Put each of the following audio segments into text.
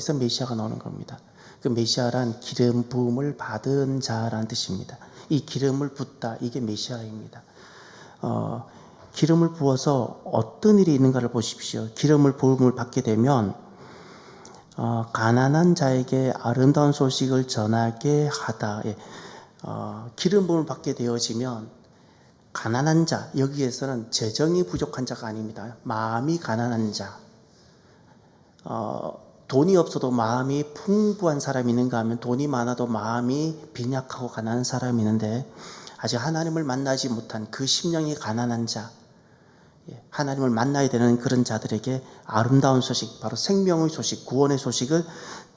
여기서 메시아가 나오는 겁니다. 그 메시아란 기름 부음을 받은 자라는 뜻입니다. 이 기름을 붓다, 이게 메시아입니다. 기름을 부어서 어떤 일이 있는가를 보십시오. 기름을 부음을 받게 되면 가난한 자에게 아름다운 소식을 전하게 하다. 기름 부음을 받게 되어지면 가난한 자, 여기에서는 재정이 부족한 자가 아닙니다. 마음이 가난한 자. 돈이 없어도 마음이 풍부한 사람이 있는가 하면 돈이 많아도 마음이 빈약하고 가난한 사람이 있는데, 아직 하나님을 만나지 못한 그 심령이 가난한 자, 하나님을 만나야 되는 그런 자들에게 아름다운 소식, 바로 생명의 소식, 구원의 소식을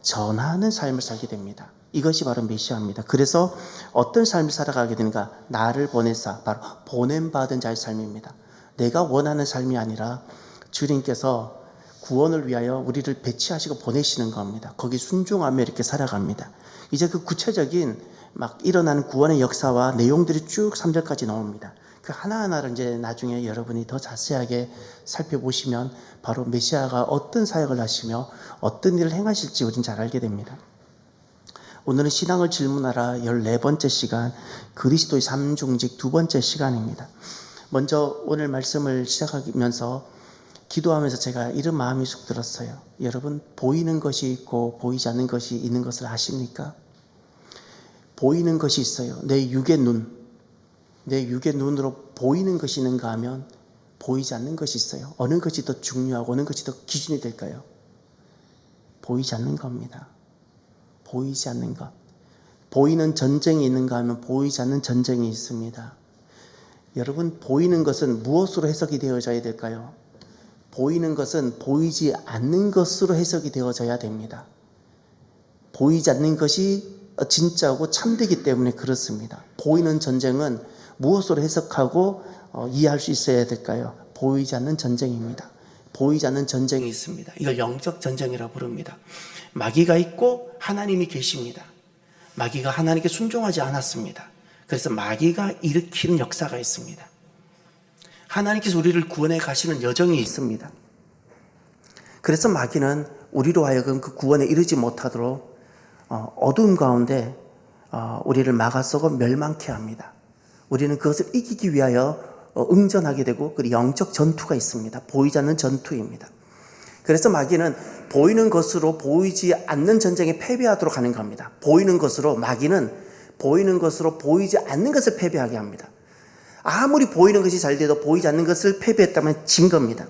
전하는 삶을 살게 됩니다. 이것이 바로 메시아입니다. 그래서 어떤 삶을 살아가게 되는가? 나를 보내사, 바로 보냄받은 자의 삶입니다. 내가 원하는 삶이 아니라 주님께서 구원을 위하여 우리를 배치하시고 보내시는 겁니다. 거기 순종하며 이렇게 살아갑니다. 이제 그 구체적인 막 일어나는 구원의 역사와 내용들이 쭉 3절까지 나옵니다. 그 하나하나를 이제 나중에 여러분이 더 자세하게 살펴보시면 바로 메시아가 어떤 사역을 하시며 어떤 일을 행하실지 우린 잘 알게 됩니다. 오늘은 신앙을 질문하라 14번째 시간, 그리스도의 삼중직 2번째 시간입니다. 먼저 오늘 말씀을 시작하면서 기도하면서 제가 이런 마음이 쑥 들었어요. 여러분, 보이는 것이 있고 보이지 않는 것이 있는 것을 아십니까? 보이는 것이 있어요. 내 육의 눈으로 보이는 것이 있는가 하면 보이지 않는 것이 있어요. 어느 것이 더 중요하고 어느 것이 더 기준이 될까요? 보이지 않는 겁니다. 보이지 않는 것. 보이는 전쟁이 있는가 하면 보이지 않는 전쟁이 있습니다. 여러분, 보이는 것은 무엇으로 해석이 되어져야 될까요? 보이는 것은 보이지 않는 것으로 해석이 되어져야 됩니다. 보이지 않는 것이 진짜고 참되기 때문에 그렇습니다. 보이는 전쟁은 무엇으로 해석하고 이해할 수 있어야 될까요? 보이지 않는 전쟁입니다. 보이지 않는 전쟁이 있습니다. 이걸 영적 전쟁이라고 부릅니다. 마귀가 있고 하나님이 계십니다. 마귀가 하나님께 순종하지 않았습니다. 그래서 마귀가 일으키는 역사가 있습니다. 하나님께서 우리를 구원해 가시는 여정이 있습니다. 그래서 마귀는 우리로 하여금 그 구원에 이르지 못하도록 어두움 가운데 우리를 막아서고 멸망케 합니다. 우리는 그것을 이기기 위하여 응전하게 되고, 그 영적 전투가 있습니다. 보이지 않는 전투입니다. 그래서 마귀는 보이는 것으로 보이지 않는 전쟁에 패배하도록 하는 겁니다. 마귀는 보이는 것으로 보이지 않는 것을 패배하게 합니다. 아무리 보이는 것이 잘 돼도 보이지 않는 것을 패배했다면 진 겁니다.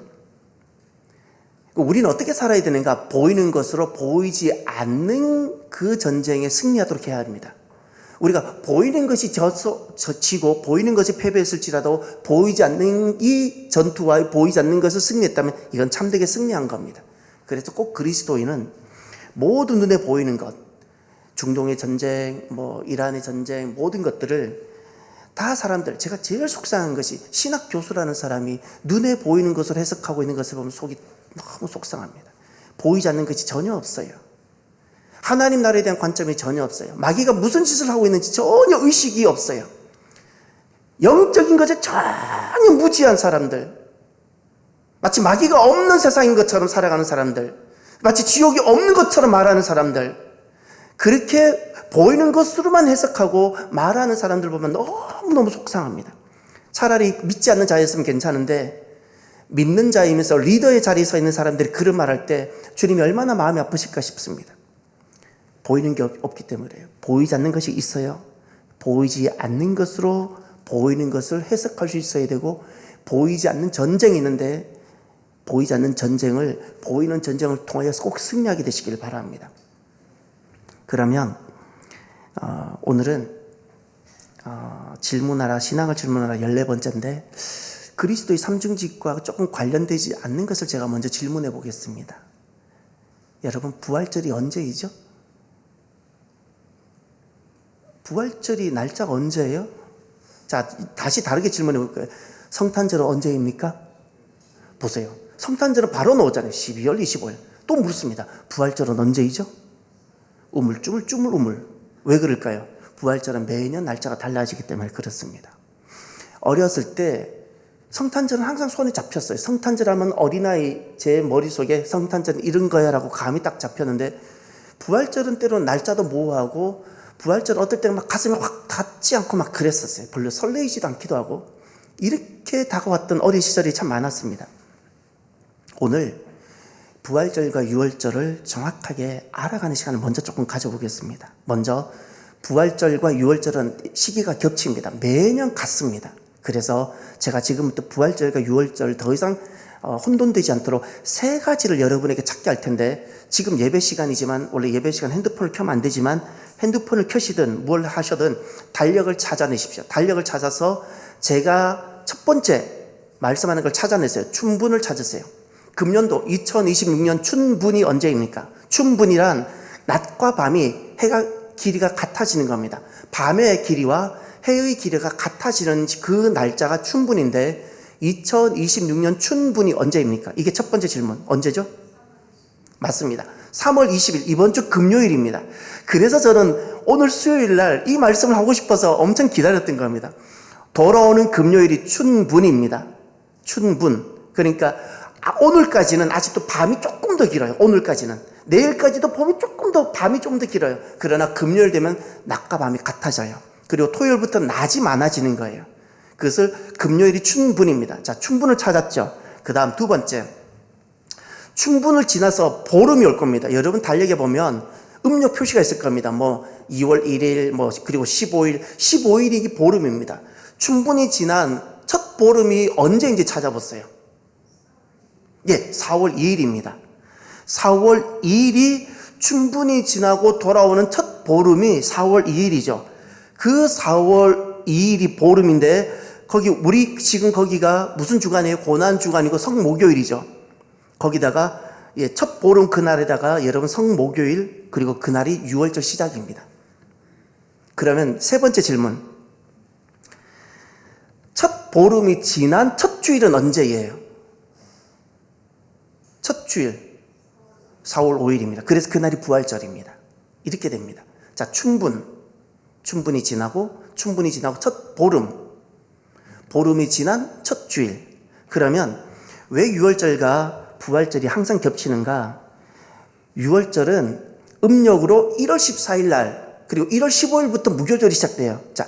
우리는 어떻게 살아야 되는가? 보이는 것으로 보이지 않는 그 전쟁에 승리하도록 해야 합니다. 우리가 보이는 것이 지고 보이는 것이 패배했을지라도 보이지 않는 이 전투와 보이지 않는 것을 승리했다면 이건 참되게 승리한 겁니다. 그래서 꼭 그리스도인은 모든 눈에 보이는 것, 중동의 전쟁, 이란의 전쟁, 모든 것들을 다 사람들, 제가 제일 속상한 것이 신학 교수라는 사람이 눈에 보이는 것을 해석하고 있는 것을 보면 속이 너무 속상합니다. 보이지 않는 것이 전혀 없어요. 하나님 나라에 대한 관점이 전혀 없어요. 마귀가 무슨 짓을 하고 있는지 전혀 의식이 없어요. 영적인 것에 전혀 무지한 사람들, 마치 마귀가 없는 세상인 것처럼 살아가는 사람들, 마치 지옥이 없는 것처럼 말하는 사람들, 그렇게 보이는 것으로만 해석하고 말하는 사람들 보면 너무너무 속상합니다. 차라리 믿지 않는 자였으면 괜찮은데, 믿는 자이면서 리더의 자리에 서 있는 사람들이 그런 말할 때 주님이 얼마나 마음이 아프실까 싶습니다. 보이는 게 없기 때문에요. 보이지 않는 것이 있어요. 보이지 않는 것으로 보이는 것을 해석할 수 있어야 되고, 보이지 않는 전쟁이 있는데 보이지 않는 전쟁을 보이는 전쟁을 통하여서 꼭 승리하게 되시길 바랍니다. 그러면 오늘은 신앙을 질문하라 14번째인데, 그리스도의 삼중직과 조금 관련되지 않는 것을 제가 먼저 질문해 보겠습니다. 여러분, 부활절이 언제이죠? 부활절이 날짜가 언제예요? 자, 다시 다르게 질문해 볼까요? 성탄절은 언제입니까? 보세요. 성탄절은 바로 나오잖아요. 12월 25일. 또 묻습니다. 부활절은 언제이죠? 우물. 왜 그럴까요? 부활절은 매년 날짜가 달라지기 때문에 그렇습니다. 어렸을 때 성탄절은 항상 손에 잡혔어요. 성탄절하면 어린아이 제 머릿속에 성탄절은 이런 거야 라고 감이 딱 잡혔는데 부활절은 때로는 날짜도 모호하고 부활절 어떨 때는 막 가슴이 확 닿지 않고 막 그랬었어요. 별로 설레이지도 않기도 하고 이렇게 다가왔던 어린 시절이 참 많았습니다. 오늘 부활절과 유월절을 정확하게 알아가는 시간을 먼저 조금 가져보겠습니다. 먼저 부활절과 유월절은 시기가 겹칩니다. 매년 같습니다. 그래서 제가 지금부터 부활절과 유월절 더 이상 혼돈되지 않도록 세 가지를 여러분에게 찾게 할 텐데 지금 예배 시간이지만 원래 예배 시간 핸드폰을 켜면 안 되지만 핸드폰을 켜시든 뭘 하셔든 달력을 찾아내십시오. 달력을 찾아서 제가 첫 번째 말씀하는 걸 찾아내세요. 춘분을 찾으세요. 금년도 2026년 춘분이 언제입니까? 춘분이란 낮과 밤이 해가 길이가 같아지는 겁니다. 밤의 길이와 해의 길이가 같아지는 그 날짜가 춘분인데 2026년 춘분이 언제입니까? 이게 첫 번째 질문. 언제죠? 맞습니다. 3월 20일 이번 주 금요일입니다. 그래서 저는 오늘 수요일 날 이 말씀을 하고 싶어서 엄청 기다렸던 겁니다. 돌아오는 금요일이 춘분입니다. 춘분. 그러니까 오늘까지는 아직도 밤이 조금 더 길어요. 오늘까지는. 내일까지도 밤이 조금 더 길어요. 그러나 금요일 되면 낮과 밤이 같아져요. 그리고 토요일부터 낮이 많아지는 거예요. 그것을 금요일이 춘분입니다. 자, 춘분을 찾았죠. 그 다음 두 번째. 춘분을 지나서 보름이 올 겁니다. 여러분 달력에 보면 음력 표시가 있을 겁니다. 2월 1일, 그리고 15일. 15일이 이게 보름입니다. 춘분이 지난 첫 보름이 언제인지 찾아보세요. 예, 4월 2일입니다. 4월 2일이 춘분이 지나고 돌아오는 첫 보름이 4월 2일이죠. 그 4월 2일이 보름인데 우리 지금 거기가 무슨 주간이에요? 고난 주간이고 성목요일이죠. 거기다가 첫 보름 그날에다가 여러분 성목요일 그리고 그날이 유월절 시작입니다. 그러면 세 번째 질문. 첫 보름이 지난 첫 주일은 언제예요? 첫 주일 4월 5일입니다. 그래서 그날이 부활절입니다. 이렇게 됩니다. 자, 춘분이 지나고 첫 보름이 지난 첫 주일. 그러면 왜 유월절과 부활절이 항상 겹치는가? 유월절은 음력으로 1월 14일 날 그리고 1월 15일부터 무교절이 시작돼요. 자,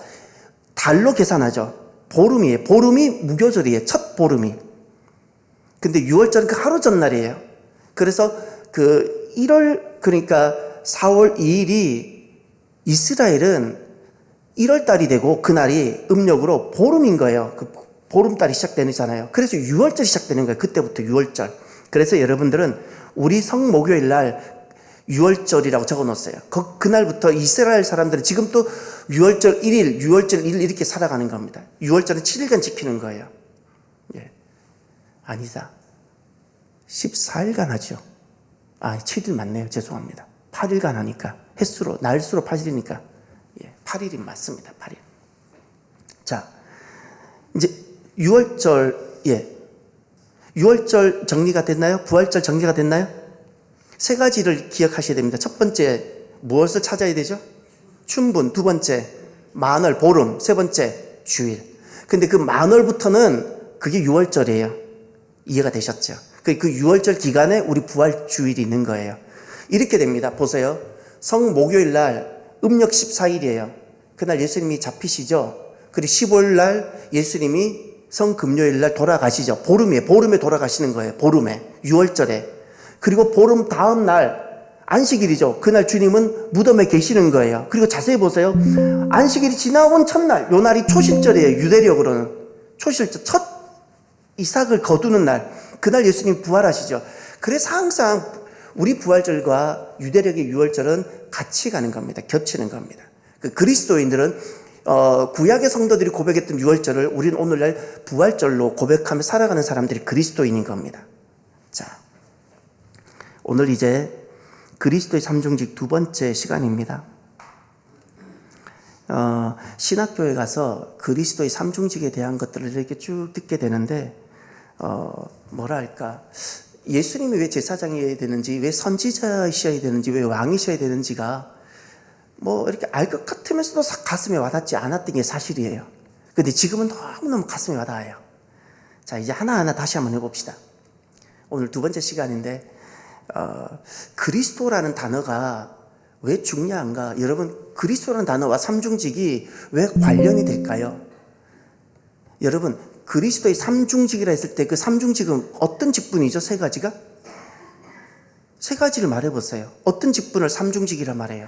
달로 계산하죠. 보름이에요. 보름이 무교절이에요. 첫 보름이. 근데 유월절은 그 하루 전날이에요. 그래서 그러니까 4월 2일이 이스라엘은 1월 달이 되고 그날이 음력으로 보름인 거예요. 그 보름달이 시작되잖아요. 그래서 유월절이 시작되는 거예요. 그때부터 유월절. 그래서 여러분들은 우리 성목요일 날 유월절이라고 적어 놓았어요. 그날부터 이스라엘 사람들은 지금 또 유월절 1일, 유월절 1일 이렇게 살아가는 겁니다. 유월절은 7일간 지키는 거예요. 예. 아니다. 14일간 하죠. 7일 맞네요. 죄송합니다. 8일간 하니까. 날수로 8일이니까. 8일이 맞습니다. 8일. 자, 이제 유월절 정리가 됐나요? 부활절 정리가 됐나요? 세 가지를 기억하셔야 됩니다. 첫 번째, 무엇을 찾아야 되죠? 춘분. 두 번째, 만월, 보름. 세 번째, 주일. 근데 그 만월부터는 그게 유월절이에요. 이해가 되셨죠? 그 유월절 기간에 우리 부활 주일이 있는 거예요. 이렇게 됩니다. 보세요. 성목요일 날 음력 14일이에요. 그날 예수님이 잡히시죠. 그리고 15일 날 예수님이 성금요일 날 돌아가시죠. 보름에 돌아가시는 거예요. 보름에. 유월절에. 그리고 보름 다음 날 안식일이죠. 그날 주님은 무덤에 계시는 거예요. 그리고 자세히 보세요. 안식일이 지나온 첫날, 요 날이 초실절이에요. 유대력으로는. 초실절, 첫 이삭을 거두는 날. 그날 예수님 부활하시죠. 그래서 항상 우리 부활절과 유대력의 유월절은 같이 가는 겁니다. 겹치는 겁니다. 그리스도인들은 구약의 성도들이 고백했던 유월절을 우리는 오늘날 부활절로 고백하며 살아가는 사람들이 그리스도인인 겁니다. 자, 오늘 이제 그리스도의 삼중직 두 번째 시간입니다. 신학교에 가서 그리스도의 삼중직에 대한 것들을 이렇게 쭉 듣게 되는데 예수님이 왜 제사장이어야 되는지, 왜 선지자이셔야 되는지, 왜 왕이셔야 되는지가 이렇게 알 것 같으면서도 가슴에 와닿지 않았던 게 사실이에요. 근데 지금은 너무너무 가슴에 와닿아요. 자, 이제 하나하나 다시 한번 해봅시다. 오늘 두 번째 시간인데, 그리스도라는 단어가 왜 중요한가? 여러분, 그리스도라는 단어와 삼중직이 왜 관련이 될까요? 여러분, 그리스도의 삼중직이라 했을 때 그 삼중직은 어떤 직분이죠? 세 가지가? 세 가지를 말해보세요. 어떤 직분을 삼중직이라 말해요?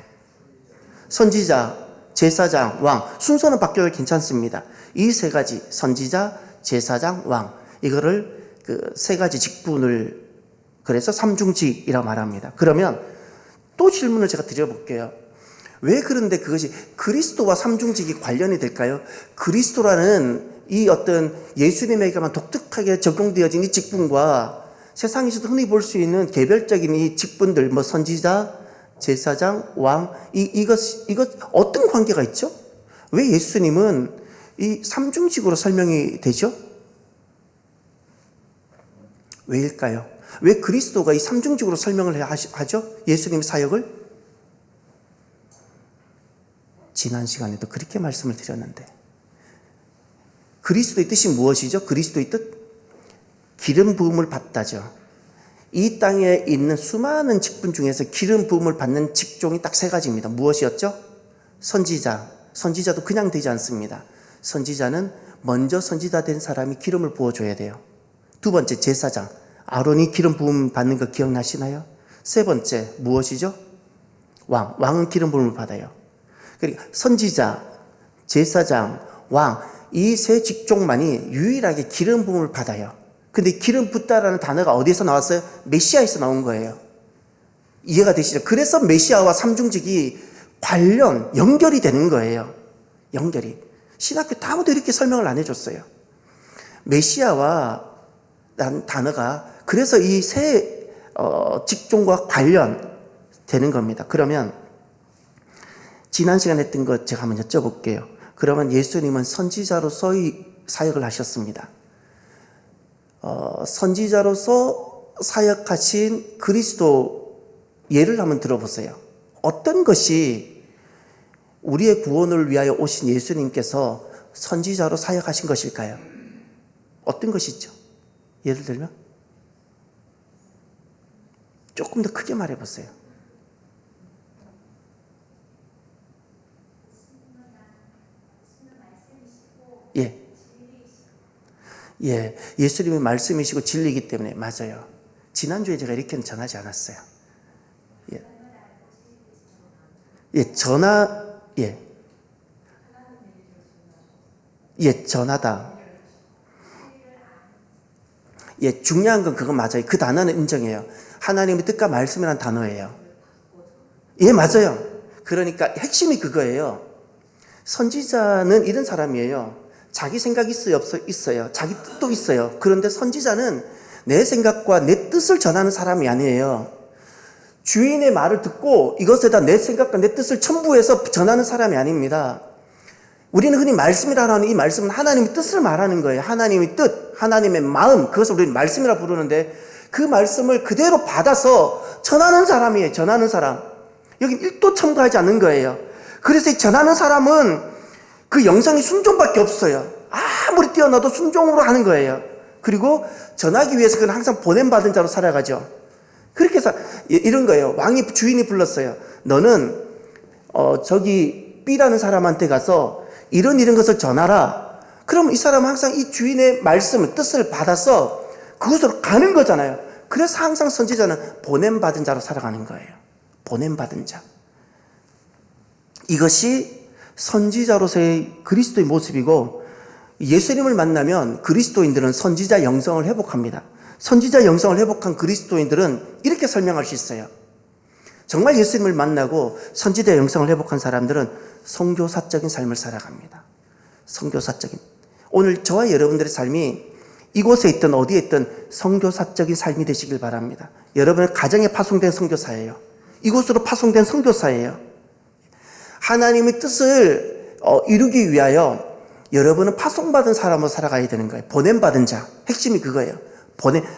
선지자, 제사장, 왕. 순서는 바뀌어도 괜찮습니다. 이 세 가지, 선지자, 제사장, 왕. 이거를 그 세 가지 직분을 그래서 삼중직이라고 말합니다. 그러면 또 질문을 제가 드려볼게요. 왜 그런데 그것이 그리스도와 삼중직이 관련이 될까요? 그리스도라는 이 어떤 예수님에게만 독특하게 적용되어진 이 직분과 세상에서도 흔히 볼 수 있는 개별적인 이 직분들, 뭐 선지자, 제사장, 왕, 이것 어떤 관계가 있죠? 왜 예수님은 이 삼중직으로 설명이 되죠? 왜일까요? 왜 그리스도가 이 삼중직으로 설명을 하죠? 예수님 사역을? 지난 시간에도 그렇게 말씀을 드렸는데, 그리스도의 뜻이 무엇이죠? 그리스도의 뜻? 기름 부음을 받다죠. 이 땅에 있는 수많은 직분 중에서 기름 부음을 받는 직종이 딱 세 가지입니다. 무엇이었죠? 선지자. 선지자도 그냥 되지 않습니다. 선지자는 먼저 선지자 된 사람이 기름을 부어줘야 돼요. 두 번째, 제사장. 아론이 기름 부음 받는 거 기억나시나요? 세 번째, 무엇이죠? 왕. 왕은 기름 부음을 받아요. 그러니까 선지자, 제사장, 왕, 이 세 직종만이 유일하게 기름 부음을 받아요. 근데 기름 붓다라는 단어가 어디에서 나왔어요? 메시아에서 나온 거예요. 이해가 되시죠? 그래서 메시아와 삼중직이 연결이 되는 거예요. 연결이. 신학교 아무도 이렇게 설명을 안 해줬어요. 메시아와 라는 단어가 그래서 이 세 직종과 관련되는 겁니다. 그러면 지난 시간에 했던 것 제가 한번 여쭤볼게요. 그러면 예수님은 선지자로서 사역을 하셨습니다. 선지자로서 사역하신 그리스도 예를 한번 들어보세요. 어떤 것이 우리의 구원을 위하여 오신 예수님께서 선지자로 사역하신 것일까요? 어떤 것이죠? 예를 들면 조금 더 크게 말해보세요. 예수님의 말씀이시고 진리이기 때문에. 맞아요. 지난주에 제가 이렇게는 전하지 않았어요. 전하다. 중요한 건 그건 맞아요. 그 단어는 인정해요. 하나님의 뜻과 말씀이라는 단어예요. 맞아요. 그러니까 핵심이 그거예요. 선지자는 이런 사람이에요. 자기 생각이 있어요. 자기 뜻도 있어요. 그런데 선지자는 내 생각과 내 뜻을 전하는 사람이 아니에요. 주인의 말을 듣고 이것에다 내 생각과 내 뜻을 첨부해서 전하는 사람이 아닙니다. 우리는 흔히 말씀이라고 하는 이 말씀은 하나님의 뜻을 말하는 거예요. 하나님의 뜻, 하나님의 마음, 그것을 우리는 말씀이라고 부르는데 그 말씀을 그대로 받아서 전하는 사람이에요. 전하는 사람. 여기 1도 첨가하지 않는 거예요. 그래서 이 전하는 사람은 그 영성이 순종밖에 없어요. 아무리 뛰어나도 순종으로 하는 거예요. 그리고 전하기 위해서 그는 항상 보냄받은 자로 살아가죠. 그렇게 해서 이런 거예요. 주인이 불렀어요. 너는 저기 B라는 사람한테 가서 이런 것을 전하라. 그럼 이 사람은 항상 이 주인의 말씀을, 뜻을 받아서 그곳으로 가는 거잖아요. 그래서 항상 선지자는 보냄받은 자로 살아가는 거예요. 보냄받은 자. 이것이 선지자로서의 그리스도의 모습이고, 예수님을 만나면 그리스도인들은 선지자 영성을 회복합니다. 선지자 영성을 회복한 그리스도인들은 이렇게 설명할 수 있어요. 정말 예수님을 만나고 선지자 영성을 회복한 사람들은 선교사적인 삶을 살아갑니다. 선교사적인. 오늘 저와 여러분들의 삶이 이곳에 있든 어디에 있든 선교사적인 삶이 되시길 바랍니다. 여러분의 가정에 파송된 선교사예요. 이곳으로 파송된 선교사예요. 하나님의 뜻을 이루기 위하여 여러분은 파송받은 사람으로 살아가야 되는 거예요. 보냄받은 자. 핵심이 그거예요.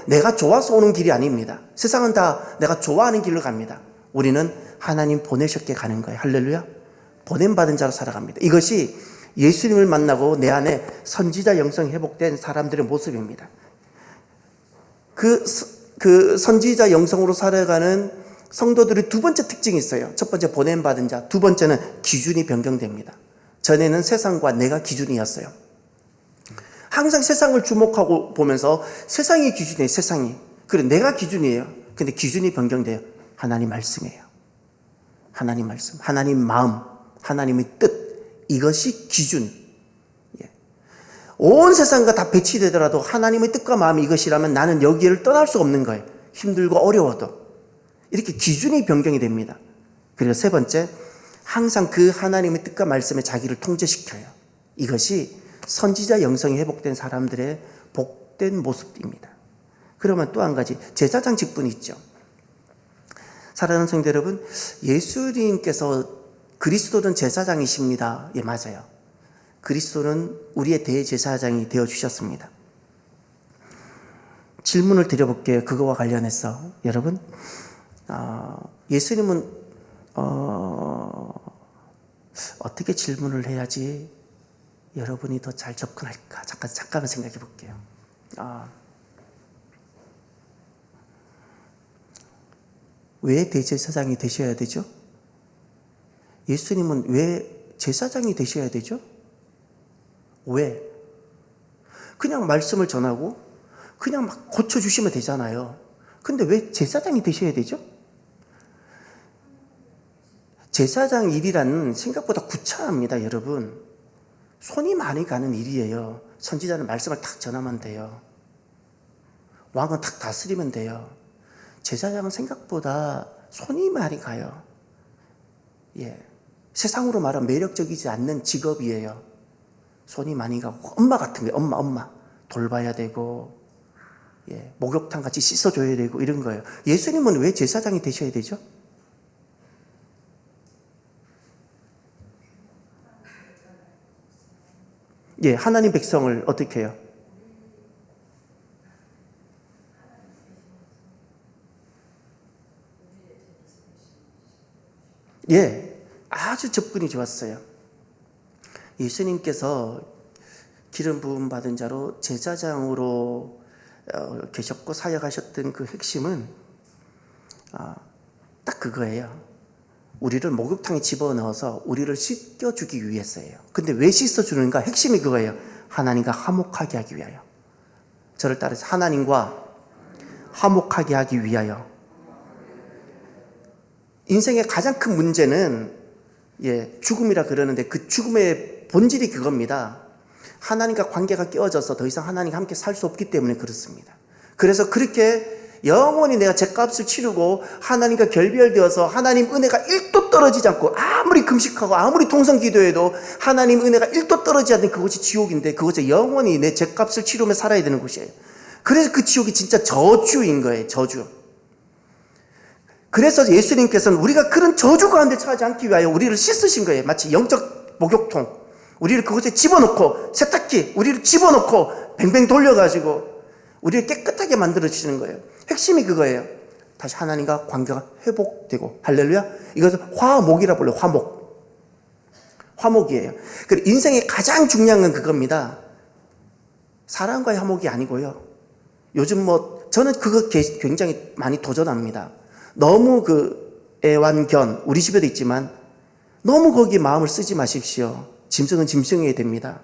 내가 좋아서 오는 길이 아닙니다. 세상은 다 내가 좋아하는 길로 갑니다. 우리는 하나님 보내셨기에 가는 거예요. 할렐루야. 보냄받은 자로 살아갑니다. 이것이 예수님을 만나고 내 안에 선지자 영성 회복된 사람들의 모습입니다. 그 선지자 영성으로 살아가는 성도들의 두 번째 특징이 있어요. 첫 번째 보냄받은 자, 두 번째는 기준이 변경됩니다. 전에는 세상과 내가 기준이었어요. 항상 세상을 주목하고 보면서 세상이 기준이에요. 세상이. 그래 내가 기준이에요. 근데 기준이 변경돼요. 하나님 말씀이에요. 하나님 말씀, 하나님 마음, 하나님의 뜻, 이것이 기준. 온 세상과 다 배치되더라도 하나님의 뜻과 마음이 이것이라면 나는 여기를 떠날 수 없는 거예요. 힘들고 어려워도. 이렇게 기준이 변경이 됩니다. 그리고 세 번째, 항상 그 하나님의 뜻과 말씀에 자기를 통제시켜요. 이것이 선지자 영성이 회복된 사람들의 복된 모습입니다. 그러면 또 한 가지, 제사장 직분이 있죠. 사랑하는 성도 여러분, 예수님께서 그리스도는 제사장이십니다. 예, 맞아요. 그리스도는 우리의 대제사장이 되어주셨습니다. 질문을 드려볼게요. 그거와 관련해서. 여러분, 예수님은 어떻게 질문을 해야지 여러분이 더 잘 접근할까? 잠깐만 생각해 볼게요. 왜 대제사장이 되셔야 되죠? 예수님은 왜 제사장이 되셔야 되죠? 왜? 그냥 말씀을 전하고 그냥 막 고쳐주시면 되잖아요. 근데 왜 제사장이 되셔야 되죠? 제사장 일이라는 생각보다 구차합니다, 여러분. 손이 많이 가는 일이에요. 선지자는 말씀을 탁 전하면 돼요. 왕은 탁 다스리면 돼요. 제사장은 생각보다 손이 많이 가요. 예. 세상으로 말하면 매력적이지 않는 직업이에요. 손이 많이 가고, 엄마 같은 거예요. 엄마. 돌봐야 되고, 예. 목욕탕 같이 씻어줘야 되고, 이런 거예요. 예수님은 왜 제사장이 되셔야 되죠? 예, 하나님 백성을 어떻게 해요? 예, 아주 접근이 좋았어요. 예수님께서 기름 부음 받은 자로 제사장으로 계셨고 사역하셨던 그 핵심은 딱 그거예요. 우리를 목욕탕에 집어넣어서 우리를 씻겨주기 위해서예요. 근데 왜 씻어주는가? 핵심이 그거예요. 하나님과 화목하게 하기 위하여. 저를 따라서 하나님과 화목하게 하기 위하여. 인생의 가장 큰 문제는 죽음이라 그러는데 그 죽음의 본질이 그겁니다. 하나님과 관계가 깨어져서 더 이상 하나님과 함께 살 수 없기 때문에 그렇습니다. 그래서 그렇게 영원히 내가 죗값을 치르고 하나님과 결별되어서 하나님 은혜가 1도 떨어지지 않고 아무리 금식하고 아무리 통성 기도해도 하나님 은혜가 1도 떨어지지 않는 그곳이 지옥인데 그곳에 영원히 내 죗값을 치르며 살아야 되는 곳이에요. 그래서 그 지옥이 진짜 저주인 거예요. 저주. 그래서 예수님께서는 우리가 그런 저주 가운데 처하지 않기 위하여 우리를 씻으신 거예요. 마치 영적 목욕통. 우리를 그곳에 집어넣고 세탁기 우리를 집어넣고 뱅뱅 돌려가지고 우리를 깨끗하게 만들어주시는 거예요. 핵심이 그거예요. 다시 하나님과 관계가 회복되고 할렐루야. 이것을 화목이라 불러요. 화목이에요. 그리고 인생의 가장 중요한 건 그겁니다. 사람과의 화목이 아니고요. 요즘 저는 그거 굉장히 많이 도전합니다. 너무 애완견 우리 집에도 있지만 너무 거기에 마음을 쓰지 마십시오. 짐승은 짐승이어야 됩니다.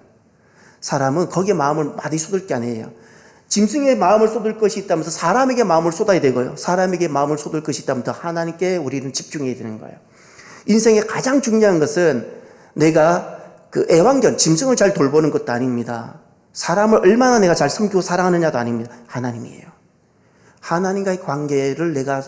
사람은 거기에 마음을 많이 쏟을 게 아니에요. 짐승의 마음을 쏟을 것이 있다면서 사람에게 마음을 쏟아야 되고요. 사람에게 마음을 쏟을 것이 있다면 더 하나님께 우리는 집중해야 되는 거예요. 인생의 가장 중요한 것은 내가 애완견, 짐승을 잘 돌보는 것도 아닙니다. 사람을 얼마나 내가 잘 섬기고 사랑하느냐도 아닙니다. 하나님이에요. 하나님과의 관계를 내가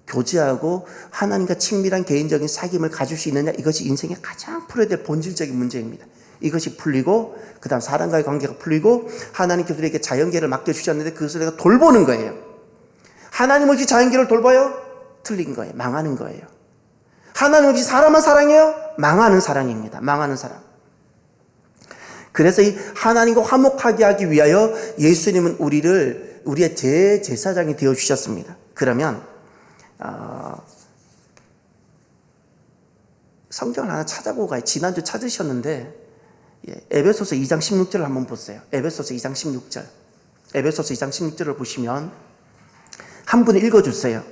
교제하고 하나님과 친밀한 개인적인 사귐을 가질 수 있느냐, 이것이 인생의 가장 풀어야 될 본질적인 문제입니다. 이것이 풀리고 그 다음 사람과의 관계가 풀리고 하나님께서 우리에게 자연계를 맡겨주셨는데 그것을 내가 돌보는 거예요. 하나님 없이 자연계를 돌봐요? 틀린 거예요. 망하는 거예요. 하나님 없이 사람만 사랑해요? 망하는 사랑입니다. 망하는 사랑. 그래서 이 하나님과 화목하게 하기 위하여 예수님은 우리의 제사장이 되어주셨습니다. 그러면 성경을 하나 찾아보고 가요. 지난주 찾으셨는데 에베소서 2장 16절을 한번 보세요. 에베소서 2장 16절. 에베소서 2장 16절을 보시면 한 분이 읽어주세요.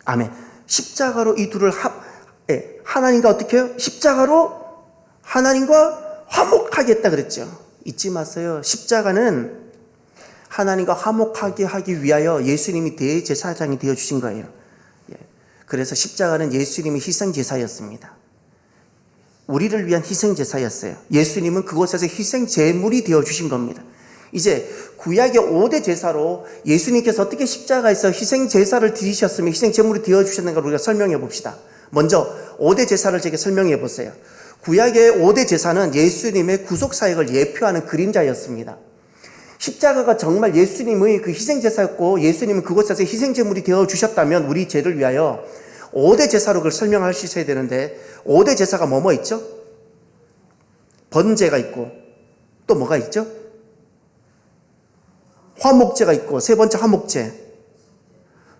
아멘. 십자가로 이 둘을 하나님과 어떻게 해요? 십자가로 하나님과 화목하겠다 그랬죠. 잊지 마세요. 십자가는 하나님과 화목하게 하기 위하여 예수님이 대제사장이 되어주신 거예요. 그래서 십자가는 예수님의 희생제사였습니다. 우리를 위한 희생제사였어요. 예수님은 그곳에서 희생제물이 되어주신 겁니다. 이제 구약의 5대 제사로 예수님께서 어떻게 십자가에서 희생제사를 드리셨으며 희생제물이 되어주셨는가 우리가 설명해 봅시다. 먼저 5대 제사를 제게 설명해 보세요. 구약의 5대 제사는 예수님의 구속사역을 예표하는 그림자였습니다. 십자가가 정말 예수님의 그 희생제사였고 예수님은 그곳에서 희생제물이 되어주셨다면 우리 죄를 위하여 5대 제사로 그걸 설명할 수 있어야 되는데 5대 제사가 뭐뭐 있죠? 번제가 있고 또 뭐가 있죠? 화목제가 있고 세 번째 화목제,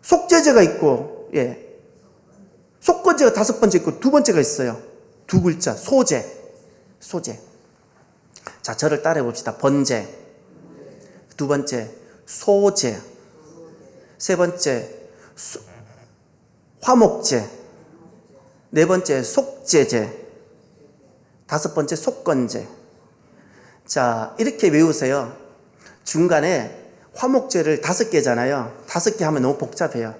속죄제가 있고 속건제가 다섯 번째 있고 두 번째가 있어요. 두 글자 소제. 자, 저를 따라해 봅시다. 번제, 두 번째 소제, 세 번째 화목제, 네 번째 속죄제, 다섯 번째 속건제. 자, 이렇게 외우세요. 중간에 화목제를 5개잖아요. 5개 하면 너무 복잡해요.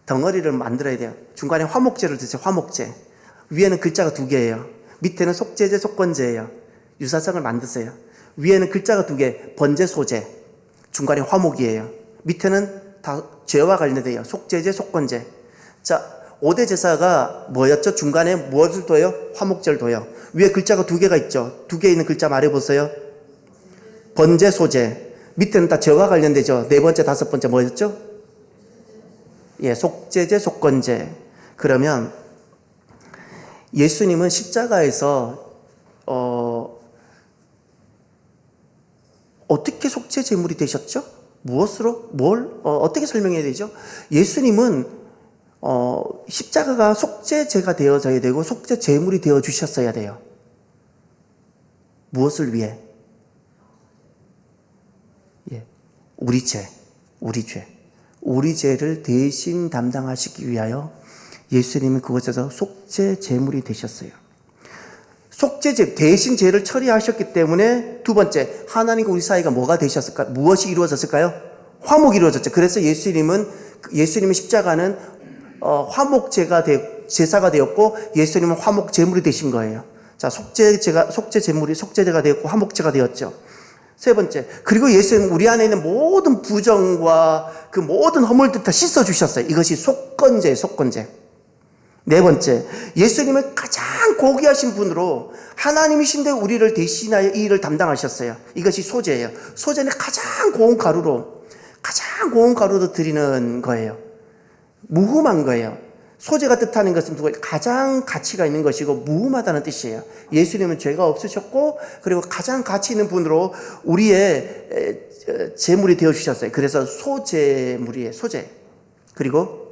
덩어리를 만들어야 돼요. 중간에 화목제를 드세요. 화목제. 위에는 글자가 2개예요. 밑에는 속죄제, 속건제예요. 유사성을 만드세요. 위에는 글자가 2개, 번제, 소제. 중간에 화목이에요. 밑에는 다 죄와 관련돼요. 속죄제, 속건제. 자, 5대 제사가 뭐였죠? 중간에 무엇을 둬요? 화목제를 둬요. 위에 글자가 2개가 있죠. 2개 있는 글자 말해보세요. 번제, 소제. 밑에는 다 죄와 관련되죠. 네 번째, 다섯 번째 뭐였죠? 속죄제, 속건제. 그러면 예수님은 십자가에서 어떻게 속죄 제물이 되셨죠? 무엇으로? 어떻게 설명해야 되죠? 예수님은 십자가가 속죄제가 되어져야 되고 속죄 제물이 되어 주셨어야 돼요. 무엇을 위해? 우리 죄를 대신 담당하시기 위하여 예수님은 그곳에서 속죄 제물이 되셨어요. 속죄제, 대신 죄를 처리하셨기 때문에 두 번째, 하나님과 우리 사이가 뭐가 되셨을까? 무엇이 이루어졌을까요? 화목이 이루어졌죠. 그래서 예수님의 십자가는 화목제가 제사가 되었고 예수님은 화목 제물이 되신 거예요. 자, 속죄제가 되었고 화목제가 되었죠. 세 번째, 그리고 예수님은 우리 안에 있는 모든 부정과 그 모든 허물들 다 씻어주셨어요. 이것이 속건제예요, 속건제. 네 번째, 예수님은 가장 고귀하신 분으로 하나님이신데 우리를 대신하여 이 일을 담당하셨어요. 이것이 소제예요. 소제는 가장 고운 가루로 드리는 거예요. 무흠한 거예요. 소제가 뜻하는 것은 가장 가치가 있는 것이고 무흠하다는 뜻이에요. 예수님은 죄가 없으셨고 그리고 가장 가치 있는 분으로 우리의 제물이 되어주셨어요. 그래서 소제물이에요. 소제. 그리고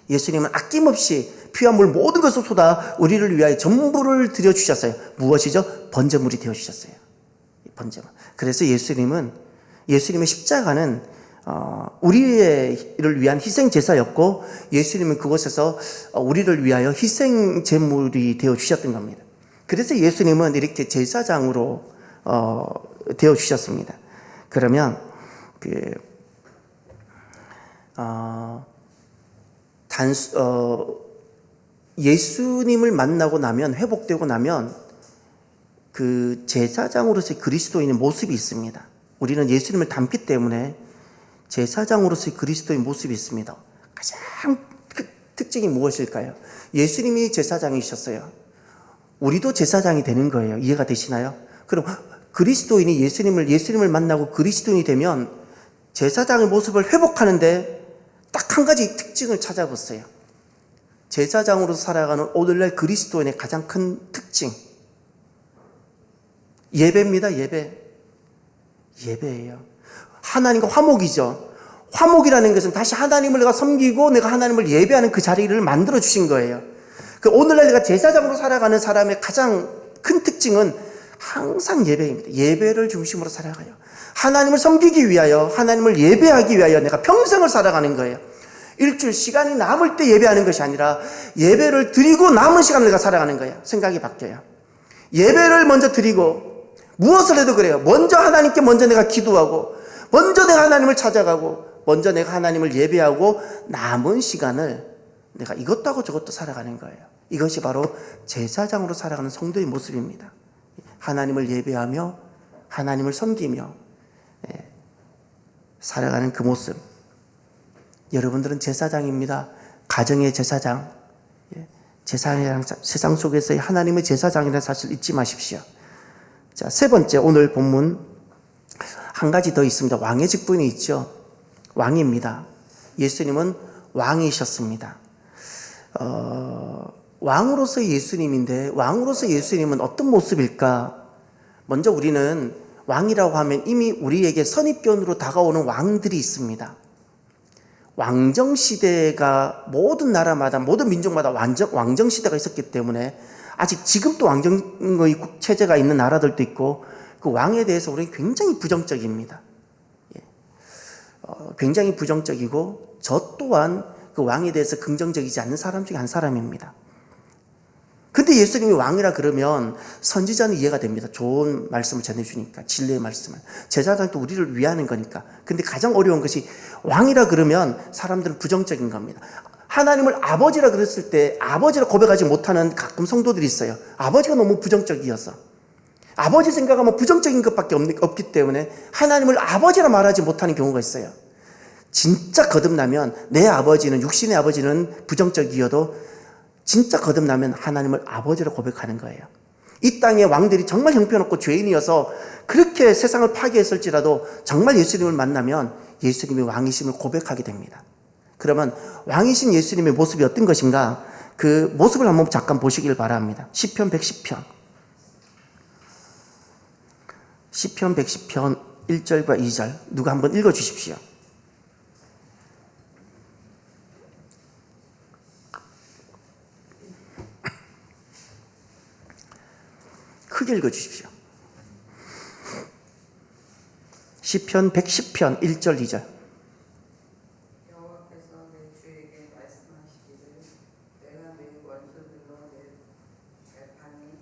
예수님은 아낌없이 피와 물 모든 것을 쏟아 우리를 위하여 전부를 드려주셨어요. 무엇이죠? 번제물이 되어주셨어요. 번제물. 그래서 예수님의 십자가는 우리를 위한 희생제사였고 예수님은 그곳에서 우리를 위하여 희생제물이 되어주셨던 겁니다. 그래서 예수님은 이렇게 제사장으로 되어주셨습니다. 그러면 예수님을 만나고 나면 회복되고 나면 그 제사장으로서의 그리스도인의 모습이 있습니다. 우리는 예수님을 닮기 때문에 제사장으로서의 그리스도의 모습이 있습니다. 가장 특징이 무엇일까요? 예수님이 제사장이셨어요. 우리도 제사장이 되는 거예요. 이해가 되시나요? 그럼 그리스도인이 예수님을 만나고 그리스도인이 되면 제사장의 모습을 회복하는데 딱 한 가지 특징을 찾아보세요. 제사장으로 살아가는 오늘날 그리스도인의 가장 큰 특징. 예배입니다. 예배예요. 하나님과 화목이죠. 화목이라는 것은 다시 하나님을 내가 섬기고 내가 하나님을 예배하는 그 자리를 만들어 주신 거예요. 그 오늘날 내가 제사장으로 살아가는 사람의 가장 큰 특징은 항상 예배입니다. 예배를 중심으로 살아가요. 하나님을 섬기기 위하여, 하나님을 예배하기 위하여 내가 평생을 살아가는 거예요. 일주일 시간이 남을 때 예배하는 것이 아니라 예배를 드리고 남은 시간을 내가 살아가는 거예요. 생각이 바뀌어요. 예배를 먼저 드리고 무엇을 해도 그래요. 먼저 하나님께 먼저 내가 기도하고 먼저 내가 하나님을 찾아가고 먼저 내가 하나님을 예배하고 남은 시간을 내가 이것도 하고 저것도 살아가는 거예요. 이것이 바로 제사장으로 살아가는 성도의 모습입니다. 하나님을 예배하며 하나님을 섬기며 살아가는 그 모습. 여러분들은 제사장입니다. 가정의 제사장, 세상 속에서의 하나님의 제사장이라는 사실 잊지 마십시오. 자, 세 번째, 오늘 본문 한 가지 더 있습니다. 왕의 직분이 있죠. 왕입니다. 예수님은 왕이셨습니다. 왕으로서의 예수님인데 왕으로서 예수님은 어떤 모습일까? 먼저 우리는 왕이라고 하면 이미 우리에게 선입견으로 다가오는 왕들이 있습니다. 왕정시대가 모든 나라마다 모든 민족마다 왕정시대가 있었기 때문에 아직 지금도 왕정의 체제가 있는 나라들도 있고 그 왕에 대해서 우리는 굉장히 부정적입니다. 굉장히 부정적이고 저 또한 그 왕에 대해서 긍정적이지 않는 사람 중에 한 사람입니다. 근데 예수님이 왕이라 그러면 선지자는 이해가 됩니다. 좋은 말씀을 전해주니까, 진리의 말씀을. 제사장도 우리를 위하는 거니까. 근데 가장 어려운 것이 왕이라 그러면 사람들은 부정적인 겁니다. 하나님을 아버지라 그랬을 때 아버지라 고백하지 못하는 가끔 성도들이 있어요. 아버지가 너무 부정적이어서. 아버지 생각하면 부정적인 것밖에 없기 때문에 하나님을 아버지라 말하지 못하는 경우가 있어요. 진짜 거듭나면 내 아버지는, 육신의 아버지는 부정적이어도 진짜 거듭나면 하나님을 아버지로 고백하는 거예요. 이 땅의 왕들이 정말 형편없고 죄인이어서 그렇게 세상을 파괴했을지라도 정말 예수님을 만나면 예수님이 왕이심을 고백하게 됩니다. 그러면 왕이신 예수님의 모습이 어떤 것인가? 그 모습을 한번 잠깐 보시길 바랍니다. 시편 110편. 시편 110편 1절과 2절 누가 한번 읽어주십시오. 크게 읽어주십시오. 시편 110편 1절 2절. 여호와께서 내 주에게 말씀하시기를 내가 내 원수들로 내 발판이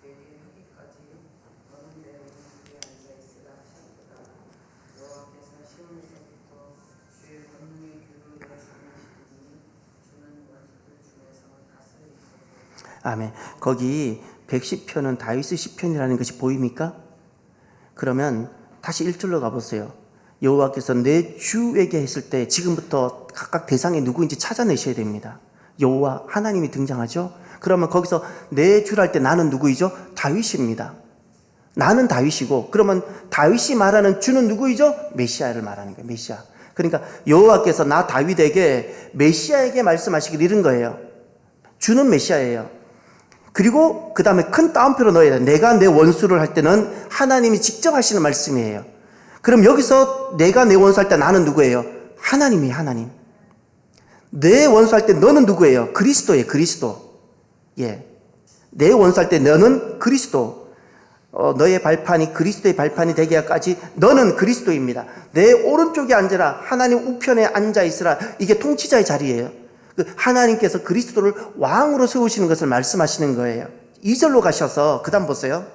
되게 하기까지 너는 내 오른쪽에 앉아있으라 하셨도다. 여호와께서 시온에서부터 주의 권능의 규를 말씀하시니 주는 원수들 중에서 다스리소서. 아멘. 거기 110편은 다윗의 시편이라는 것이 보입니까? 그러면 다시 1절로 가보세요. 여호와께서 내 주에게 했을 때 지금부터 각각 대상이 누구인지 찾아내셔야 됩니다. 여호와 하나님이 등장하죠. 그러면 거기서 내 주랄 때 나는 누구이죠? 다윗입니다. 나는 다윗이고 그러면 다윗이 말하는 주는 누구이죠? 메시아를 말하는 거예요. 메시아. 그러니까 여호와께서 나 다윗에게 메시아에게 말씀하시길 이른 거예요. 주는 메시아예요. 그리고 그 다음에 큰 따옴표로 넣어야 돼. 내가 내 원수를 할 때는 하나님이 직접 하시는 말씀이에요. 그럼 여기서 내가 내 원수 할 때 나는 누구예요? 하나님이에요. 하나님. 내 원수 할 때 너는 누구예요? 그리스도예요. 그리스도. 예. 내 원수 할 때 너는 그리스도. 너의 발판이 그리스도의 발판이 되기까지 너는 그리스도입니다. 내 오른쪽에 앉으라. 하나님 우편에 앉아 있으라. 이게 통치자의 자리예요. 하나님께서 그리스도를 왕으로 세우시는 것을 말씀하시는 거예요. 2절로 가셔서 그 다음 보세요.